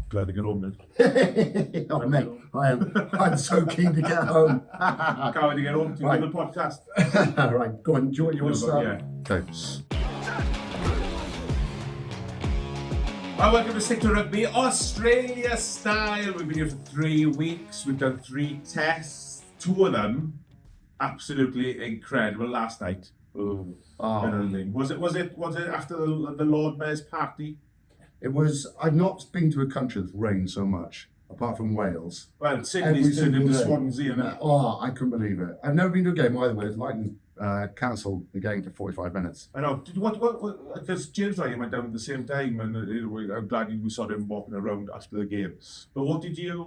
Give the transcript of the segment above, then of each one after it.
Glad to get home then. Oh, mate, I'm so keen to get home. Can't wait to get home to do the podcast. Right, go on, do you want to start? Yeah. Okay. Well, welcome to Stick to Rugby Australia style. We've been here for 3 weeks. We've done 3 tests. 2 of them absolutely incredible. Last night. Oh. Was it after the Lord Mayor's party? It was. I've not been to a country that's rained so much, apart from Wales. Well, Sydney's turned into Swansea, isn't it? Oh, I couldn't believe it. I've never been to a game either way. Lightning cancelled the game for 45 minutes. I know. What? Because James and I went down at the same time, and I'm glad we saw him walking around after the game. But what did you?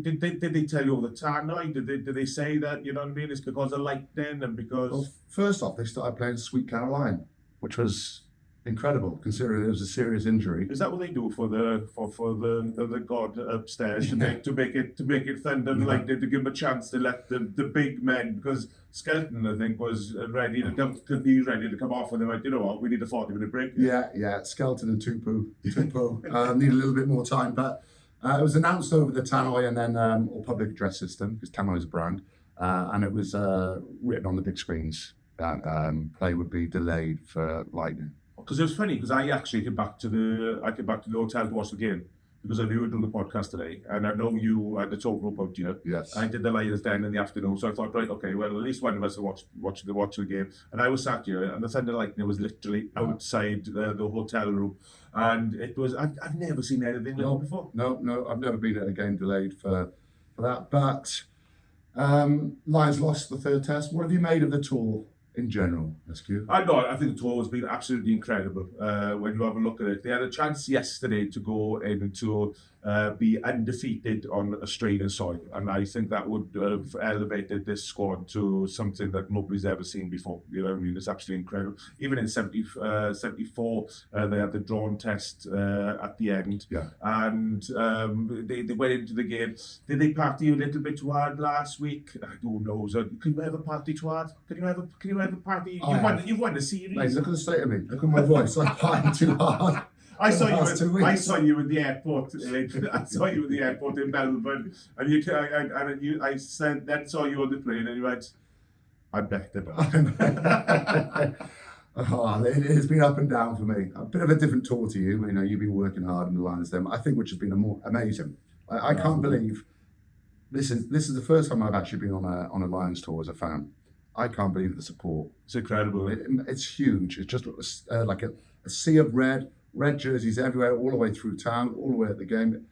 Did they tell you all the time? No, did they say that? You know what I mean? It's because of lightning and because. Well, first off, they started playing Sweet Caroline, which was incredible, considering it was a serious injury. Is that what they do for the god upstairs to make it thunder and lightning, to give him a chance to let the big men, because Skelton I think was ready to come off, and they went, you know what, we need a 40-minute break. Yeah, Skelton and Tupu need a little bit more time, but it was announced over the tannoy and then or public address system, because tannoy is a brand, and it was written on the big screens that play would be delayed for lightning. Because it was funny, because I actually came back to the hotel to watch the game, because I knew we were doing the podcast today, and I know you had the talk about you. Yes. I did the Lions Den in the afternoon, so I thought, right, okay, well, at least one of us will watch the game. And I was sat here, and the Thunder Lightning was literally outside the hotel room, and it was I've never seen anything like that before. No, I've never been at a game delayed for that. But Lions lost the third test. What have you made of the tour in general, SQ? I think the tour has been absolutely incredible. When you have a look at it, they had a chance yesterday to go in to be undefeated on Australian soil, and I think that would have elevated this squad to something that nobody's ever seen before. You know what I mean? It's absolutely incredible. Even in 74, they had the drawn test at the end, and they went into the game. Did they party a little bit too hard last week? I don't know. So, can you ever party too hard? Can you ever party? You've won the series. Mate, look at the state of me. Look at my voice. I'm partying too hard. I saw you at the airport. I saw you at the airport in Melbourne, and I saw you on the plane, and you went, "I bet it." It has been up and down for me. A bit of a different tour to you. You know, you've been working hard in the Lions Den, I think, which has been more amazing. I can't believe this is the first time I've actually been on a Lions tour as a fan. I can't believe the support. It's incredible. It's huge. It's just like a sea of red jerseys everywhere, all the way through town, all the way at the game.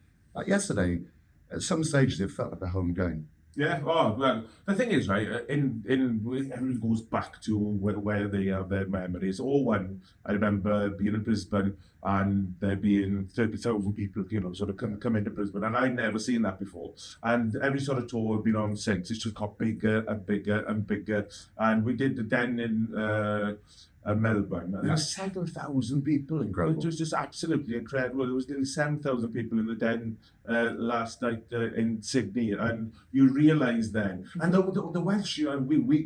Yesterday, at some stages, it felt like a home game. Yeah. Oh, well, the thing is, right, everyone goes back to where they have their memories. All one, I remember being in Brisbane and there being 30,000 people, you know, sort of come into Brisbane, and I'd never seen that before. And every sort of tour I've been on since, it's just got bigger and bigger and bigger. And we did the Den in Melbourne, and there were 7,000 people. Incredible. It was just absolutely incredible. There was nearly 7,000 people in the Den last night in Sydney, and you realise then, and the Welsh,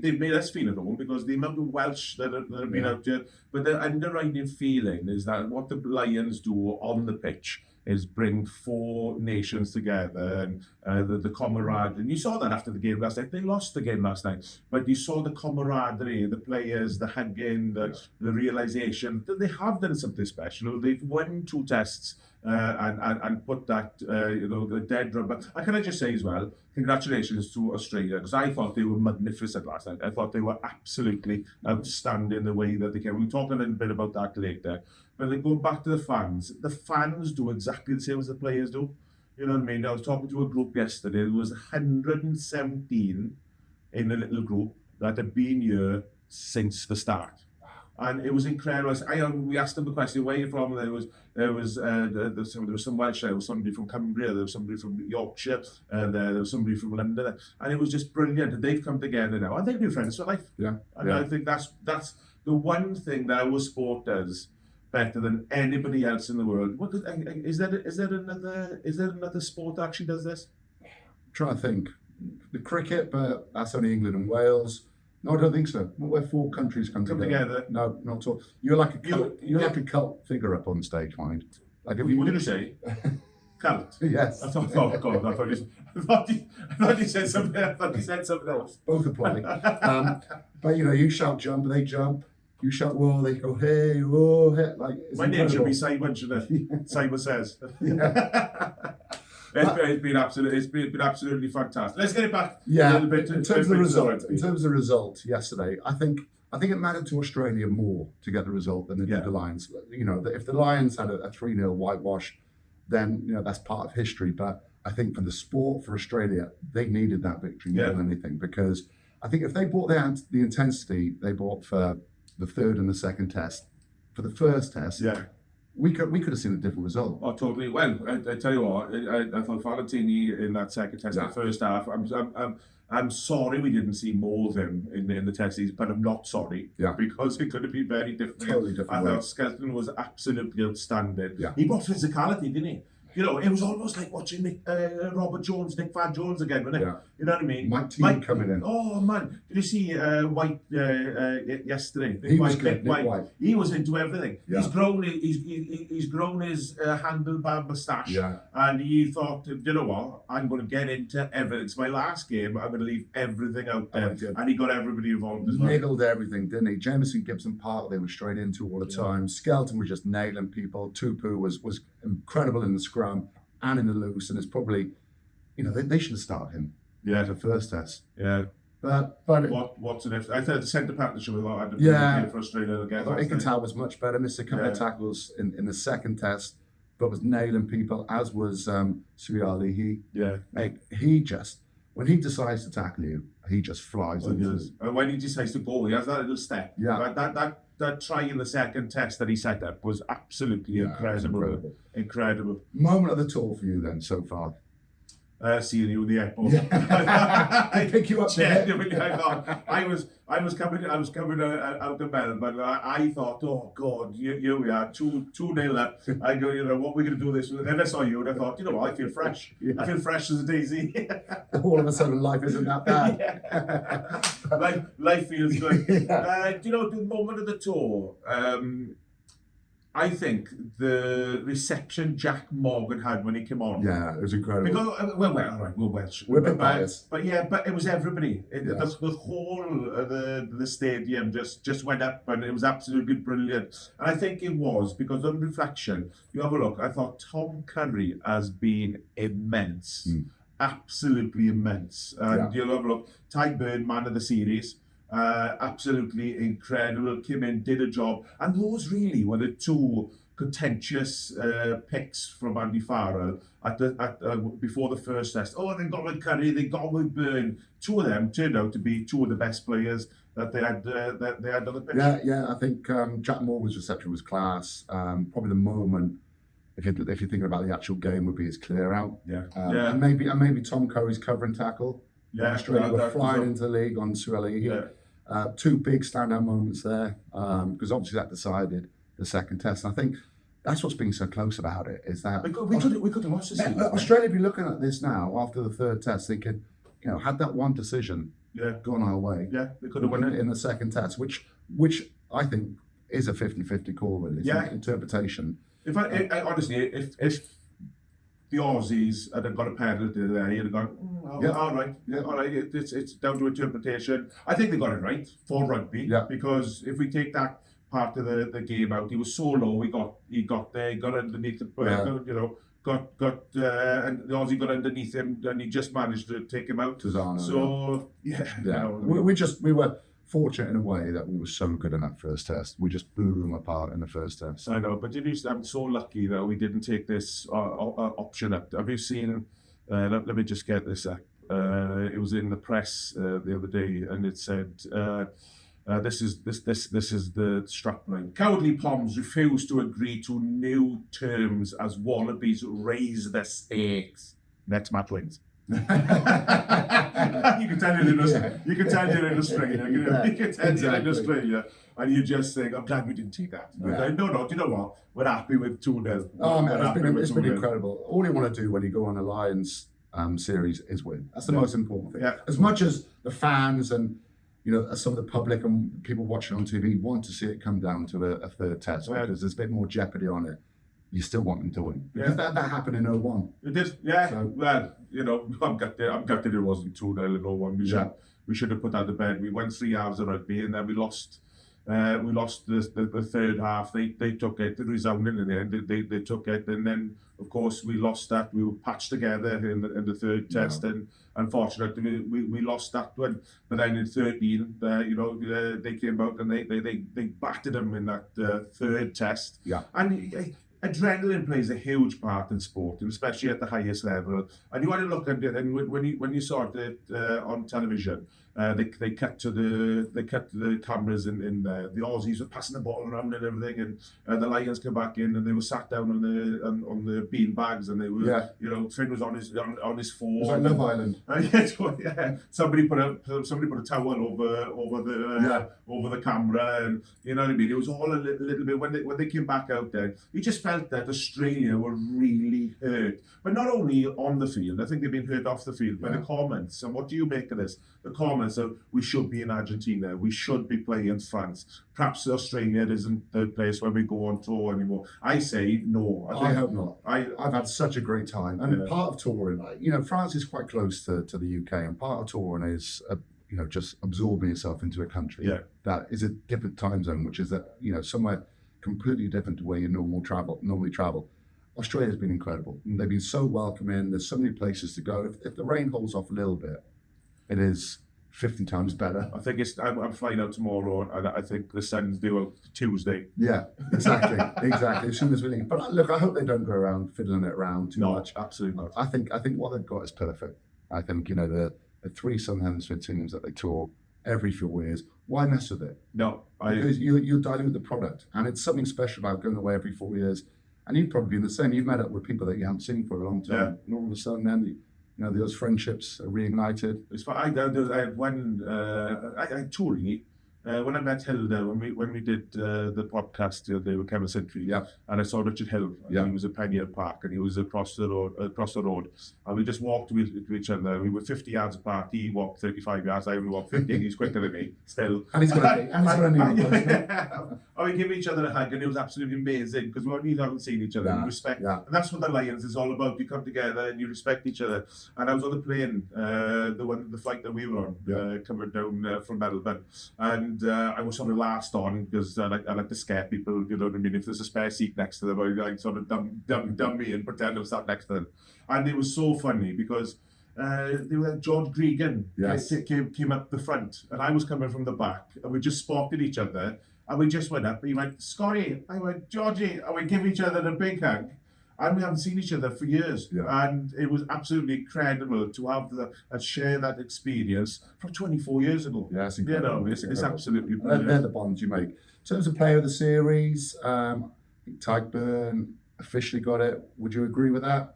they made us feel at home, because the amount of Welsh that have been out there, but the underlying feeling is that what the Lions do on the pitch is bring 4 nations together, and the camaraderie. And you saw that after the game last night. They lost the game last night, but you saw the camaraderie, the players, the hugging, the realisation that they have done something special. They've won 2 tests and put that, the dead rubber. And can I just say as well, congratulations to Australia, because I thought they were magnificent last night. I thought they were absolutely outstanding the way that they came. We'll talk a little bit about that later. But then going back to the fans do exactly the same as the players do. You know what I mean? I was talking to a group yesterday. There was 117 in a little group that had been here since the start. And it was incredible. We asked them the question, where are you from? There was some Welsh, there was somebody from Cumbria, there was somebody from Yorkshire, there was somebody from London, and it was just brilliant. And they've come together now, and they've been friends for life. I think that's the one thing that our sport does better than anybody else in the world. Is there another sport that actually does this? I'm trying to think. The cricket, but that's only England and Wales. No, I don't think so. Not where 4 countries come together. No, not at all. You're like a cult figure up on stage, mind. Like, what did you say? Cult. Yes. I thought, oh God, I thought you said something. I thought you said something else. Both apply. But you shout jump, they jump. You shout whoa, they go hey, whoa, hey. Like it's My name should incredible. be Simon, shouldn't it? Simon says. Yeah. It's been absolutely fantastic. Let's get it back a Yeah, little bit in terms of the result. rugby. In terms of the result yesterday, I think it mattered to Australia more to get the result than it Yeah. did the Lions. If the Lions had a 3-0 whitewash, then that's part of history. But I think for the sport, for Australia, they needed that victory more than anything, because I think if they brought the intensity they brought for the third and the second test, for the first test, we could have seen a different result. Oh, totally. Well, I tell you what, I thought Valentini in that second test, in the first half. I'm sorry we didn't see more of him in the test season, but I'm not sorry because it could have been very different. Totally different. I thought Skelton was absolutely outstanding. Yeah. He brought physicality, didn't he? It was almost like watching Nick Van Jones again, wasn't it? Yeah. You know what I mean? Mike coming in. Oh man, did you see White yesterday? He was good. Nick White. He was into everything. Yeah. He's grown his handlebar moustache, Yeah. and he thought, you know what? I'm going to get into everything. It's my last game. I'm going to leave everything out there, and he got everybody involved as well. Niggled everything, didn't he? Jameson, Gibson Park, they were straight into all the time. Skelton was just nailing people. Tupu was incredible in the scrum and in the loose, and it's probably, they should have started him. Yeah, the first test. Yeah. But what's an if? I thought the centre partnership was a lot for Australia again. Ikental was much better. Missed a couple of tackles in the second test, but was nailing people, as was Suyali. He just, when he decides to tackle you, he just flies. And when he decides to go, he has that little step. Yeah. That try in the second test that he set up was absolutely incredible. Moment of the tour for you then so far? Seeing you in the airport. They pick you up there. I was coming out of Melbourne, but I thought, oh God, here we are, 2-0 up. I go, what are we going to do this? And then I saw you, and I thought, I feel fresh. I feel fresh as a daisy. All of a sudden, life isn't that bad. Life feels good. The moment of the tour. I think the reception Jack Morgan had when he came on. Yeah, it was incredible. Because, we're Welsh. We're a bit biased. But it was everybody. The whole of the stadium just went up, and it was absolutely brilliant. And I think it was because on reflection, you have a look, I thought Tom Curry has been immense. Absolutely immense. And you'll have a look, Ty Beirne, man of the series. Absolutely incredible. Came in, did a job, and those really were the two contentious picks from Andy Farrell before the first test. Oh, they got with Curry, they got with Beirne. Two of them turned out to be two of the best players that they had on the pitch. Yeah. I think Jack Morgan's reception was class. Probably the moment, if you're thinking about the actual game, would be his clear out. And maybe Tom Curry's covering tackle. Australia were flying into the league on Sueli. Two big standout moments there, because obviously that decided the second test. And I think that's what's been so close about it, is that we could have watched this. Australia be looking at this now after the third test, thinking, had that one decision gone our way, they could have won it in the second test, which I think is a 50-50 call, really. It's interpretation. Honestly, if the Aussies had got a penalty there, you'd have gone, all right, it's down to interpretation. I think they got it right for rugby, because if we take that part of the game out, he was so low, he got there, he got underneath the and the Aussie got underneath him, and he just managed to take him out. So we were fortunate in a way that we were so good in that first test. We just blew them apart in the first test. I know, but I'm so lucky that we didn't take this option up. Have you seen? Let me just get this up. It was in the press the other day, and it said, "This is the strapline. Cowardly Poms refuse to agree to new terms as Wallabies raise their stakes." Next match wins. You can tell you're in Australia. You can tell you're in Australia, and you just think, "I'm glad we didn't take that." No, do you know what? We're happy with 2-0. Oh man, it's been incredible. All you want to do when you go on a Lions series is win. That's the most important thing. As much as the fans and some of the public and people watching on TV want to see it come down to a third test, because there's a bit more jeopardy on it. you still want them to win. Yeah. Because that happened in 01. It did, yeah. So- Well, you know, I'm gutted it wasn't 2-0 in 01. We should have put that to bed. We won 3 halves of rugby and then we lost. We lost the third half. They took it. It resounded in the end. They took it, and then of course we lost that. We were patched together in the third test, and unfortunately we lost that one. But then in 13, they came out and they battered them in that third test. Yeah. And adrenaline plays a huge part in sport, and especially at the highest level. And you want to look at it, and when you saw it on television, they cut to the cameras in there. The Aussies were passing the ball around and everything, and the Lions came back in and they were sat down on the bean bags, and they were Finn was on his phone. It's like Love Island. Yeah. Somebody put a towel over the camera, and you know what I mean. It was all a little bit when they came back out there. You just felt that Australia were really hurt, but not only on the field. I think they've been hurt off the field by the comments. And what do you make of this? The comments of we should be in Argentina, we should be playing France. Perhaps Australia isn't the place where we go on tour anymore. I say no. I hope not. I've had such a great time, and part of touring, France is quite close to the UK, and part of touring is just absorbing yourself into a country that is a different time zone, which is somewhere completely different to where you normally travel. Australia's been incredible. They've been so welcoming. There's so many places to go. If the rain holds off a little bit, it is 50 times better. I think I'm flying out tomorrow, and I think the sun's due out Tuesday. Yeah, exactly. As soon as we leave. But look, I hope they don't go around fiddling it around too much. Absolutely not. I think what they've got is perfect. I think the 3 Southern Hemisphere teams that they tour every few years. Why mess with it? No, because you're dialing with the product, and it's something special about going away every 4 years. And you've probably been the same. You've met up with people that you haven't seen for a long time, and all of a sudden, then those friendships are reignited. It's fine. I had one. I touring. When I met Hilda, when we did the podcast the other day with Kevin Sintry, and I saw Richard Hill, and he was at Pioneer Park, and he was across the road, and we just walked to each other. We were 50 yards apart. He walked 35 yards. I only walked 50. He's quicker than me still. And he's going to need we gave each other a hug, and it was absolutely amazing because we haven't seen each other. And respect, and that's what the Lions is all about. You come together and you respect each other. And I was on the plane, the flight that we were on, coming down from Melbourne, and I was sort of last on because I like to scare people. You know what I mean? If there's a spare seat next to them, I sort of dumb me and pretend I was sat next to them. And it was so funny because George Gregan came up the front, and I was coming from the back, and we just spotted each other, and we just went up. He went, Scotty. I went, Georgie. And we give each other a big hug. And we haven't seen each other for years. And it was absolutely incredible to have and share that experience from 24 years ago. Yeah, it's incredible. It's absolutely brilliant. They're the bonds you make. In terms of player of the series, I think Tyke Beirne officially got it. Would you agree with that?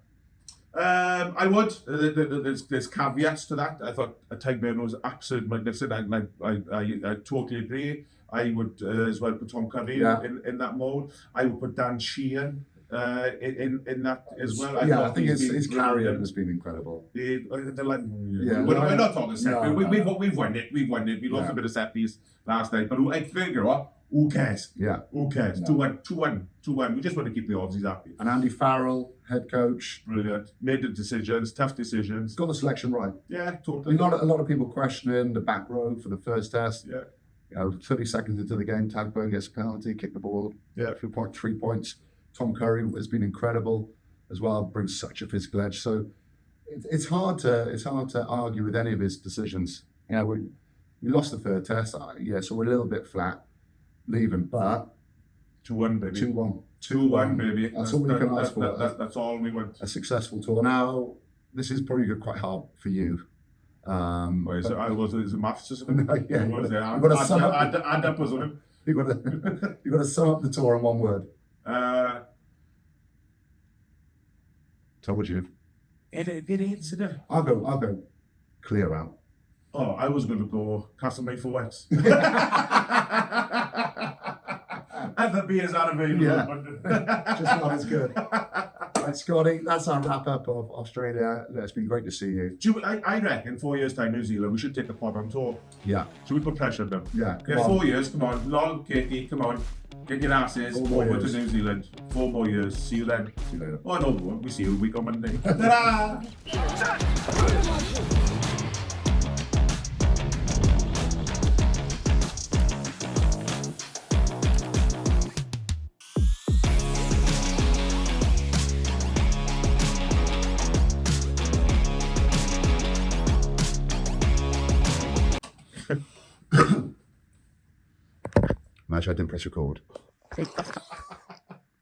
I would. There's caveats to that. I thought Tyke Beirne was absolutely magnificent. I totally agree. I would as well put Tom Curry in that mode. I would put Dan Sheehan in that as well. I think his carrier has been incredible. We're not talking set piece. We've won it. We lost a bit of set piece last night, but I figure who cares? Who cares? 2-1. We just want to keep the Aussies happy. And Andy Farrell, head coach, brilliant. Made the decisions, tough decisions. Got the selection right. Yeah, totally. A lot of people questioning the back row for the first test. 30 seconds into the game, Tyke Beirne gets a penalty, kick the ball. 3 points. Tom Curry has been incredible as well, brings such a physical edge. So it's hard to argue with any of his decisions. We lost the third test, so we're a little bit flat leaving, but 2-1, baby. 2-1, baby. That's all we can ask for. That's all we want. A successful tour. Now, this is probably quite hard for you. Is it maths or something? You've Add up or something. You've got to sum up the tour in one word. Told you. Incident. I'll go clear out. Oh, I was going to go Castlemaine for Wets. And the beers are available. Just not as good. Right, Scotty, that's our wrap up of Australia. It's been great to see you. I reckon 4 years time, New Zealand, we should take a pod on tour. Yeah, Should we put pressure on them? yeah. Yeah, 4 years, come on. Lol, Katie, come on. Get your asses 4 more over to years. New Zealand. 4 more years. See you then. See you later. Oh, no, we won't. We see you a week on Monday. Ta-da! Imagine I didn't press record. See?